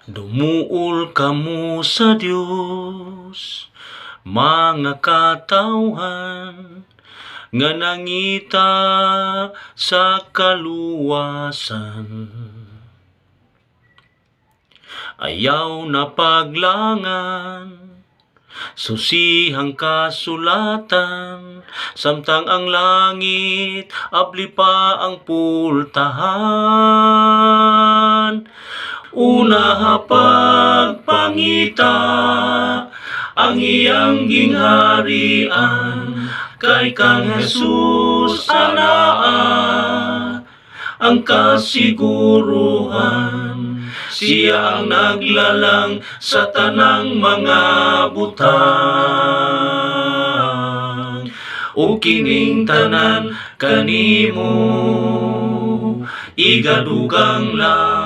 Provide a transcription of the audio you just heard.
Dumuol kamo sa Dios, mga katawhan, nga nangita sa kaluwasan. Ayaw na paglangan, susihang kasulatan, samtang ang langit, abli pa ang pultahan. Una pagpangita ang iyang gingharian, kay kang Jesus anaa ang kasiguruhan. Siya ang naglalang sa tanang mga butang, o kining tanan kanimo igadugang lang.